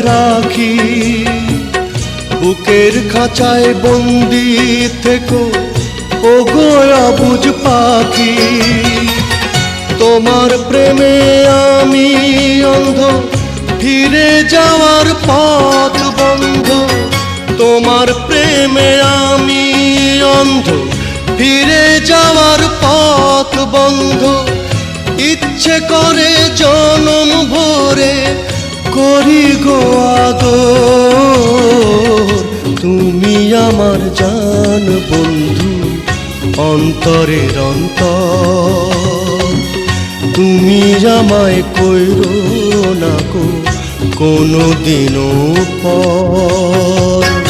রাখি, বুকের খাঁচায় বন্দি থেকো ওগো অবুঝ পাখি। তোমার প্রেমে আমি অন্ধ, ফিরে যাওয়ার পথ বন্ধ। তোমার প্রেমে আমি অন্ধ, ফিরে যাওয়ার পথ বন্ধ। ইচ্ছে করে জনম ভরে করি গো আদর। তুমি আমার জান বন্ধু, অন্তরের অন্তর। তুমি আমায় কইরো না কো কোনো দিনও পর।